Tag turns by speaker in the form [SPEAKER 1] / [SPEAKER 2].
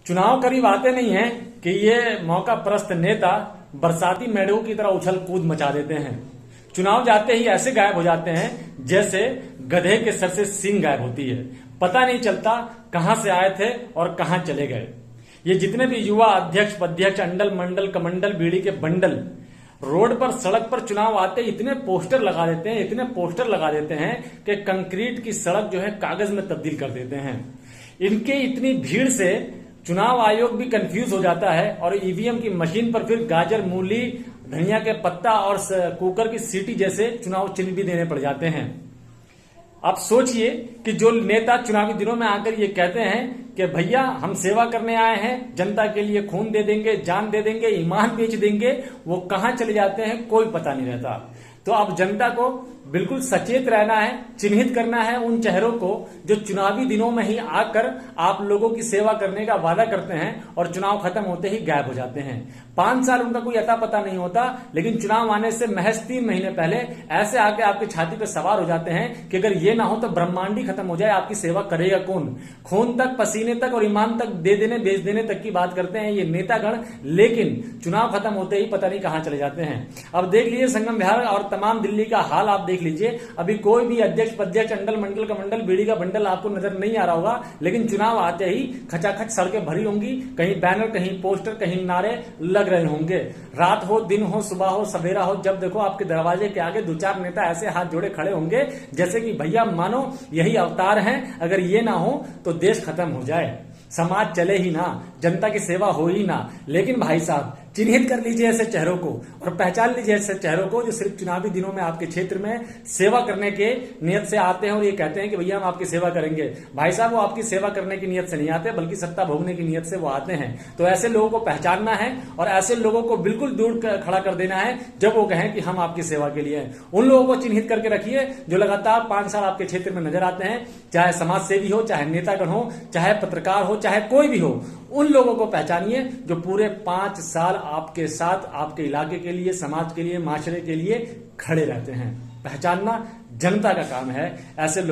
[SPEAKER 1] चुनाव करीब आते नहीं है कि ये मौका परस्त नेता बरसाती मेढ़ों की तरह उछल कूद मचा देते हैं। चुनाव जाते ही ऐसे गायब हो जाते हैं जैसे गधे के सर से सींग गायब होती है। पता नहीं चलता कहां से आए थे और कहां चले गए। ये जितने भी युवा अध्यक्ष पध्यक्ष अंडल मंडल कमंडल बीड़ी के बंडल रोड पर सड़क पर चुनाव आते इतने पोस्टर लगा देते हैं कि कंक्रीट की सड़क जो है कागज में तब्दील कर देते हैं। इनके इतनी भीड़ से चुनाव आयोग भी कंफ्यूज हो जाता है और ईवीएम की मशीन पर फिर गाजर मूली धनिया के पत्ता और कुकर की सीटी जैसे चुनाव चिन्ह भी देने पड़ जाते हैं। आप सोचिए कि जो नेता चुनावी दिनों में आकर ये कहते हैं कि भैया हम सेवा करने आए हैं, जनता के लिए खून दे देंगे, जान दे देंगे, ईमान बेच देंगे, वो कहां चले जाते हैं कोई पता नहीं रहता। तो अब जनता को बिल्कुल सचेत रहना है, चिन्हित करना है उन चेहरों को जो चुनावी दिनों में ही आकर आप लोगों की सेवा करने का वादा करते हैं और चुनाव खत्म होते ही गायब हो जाते हैं। 5 साल उनका कोई अता पता नहीं होता, लेकिन चुनाव आने से महज 3 महीने पहले ऐसे आके आपकी छाती पर सवार हो जाते हैं कि अगर ये ना हो तो ब्रह्मांड ही खत्म हो जाए, आपकी सेवा करेगा कौन। खून तक, पसीने तक और ईमान तक दे देने बेच देने तक की बात करते हैं ये नेतागण, लेकिन चुनाव खत्म होते ही पता नहीं कहां चले जाते हैं। अब देख लीजिए संगम विहार और तमाम दिल्ली का हाल आप देख लीजिए। अभी कोई भी अध्यक्ष पध्यक्ष अंडल मंडल का मंडल बीड़ी का बंडल आपको नजर नहीं आ रहा होगा, लेकिन चुनाव आते ही खचाखच सड़कें भरी होंगी, कहीं बैनर, कहीं पोस्टर, कहीं नारे लग रहे होंगे। रात हो, दिन हो, सुबह हो, सवेरा हो, जब देखो आपके दरवाजे के आगे 2-4 नेता ऐसे हाथ जोड़े खड़े होंगे जैसे कि भैया मानो यही अवतार हैं, अगर ये ना हो तो देश खत्म हो जाए, समाज चले ही ना, जनता की सेवा हो ही ना। लेकिन भाई साहब चिन्हित कर लीजिए ऐसे चेहरों को और पहचान लीजिए ऐसे चेहरों को जो सिर्फ चुनावी दिनों में आपके क्षेत्र में सेवा करने के नियत से आते हैं और ये कहते हैं कि भैया हम आपकी सेवा करेंगे। भाई साहब वो आपकी सेवा करने की नियत से नहीं आते, बल्कि सत्ता भोगने की नियत से वो आते हैं। तो ऐसे लोगों को पहचानना है और ऐसे लोगों को बिल्कुल दूर खड़ा कर देना है जब वो कहें कि हम आपकी सेवा के लिए हैं। उन लोगों को चिन्हित करके रखिए जो लगातार 5 साल आपके क्षेत्र में नजर आते हैं, चाहे समाज सेवी हो, चाहे नेतागण हो, चाहे पत्रकार हो, चाहे कोई भी हो। उन लोगों को पहचानिए जो पूरे 5 साल आपके साथ, आपके इलाके के लिए, समाज के लिए, माशरे के लिए खड़े रहते हैं। पहचानना जनता का काम है। ऐसे लोग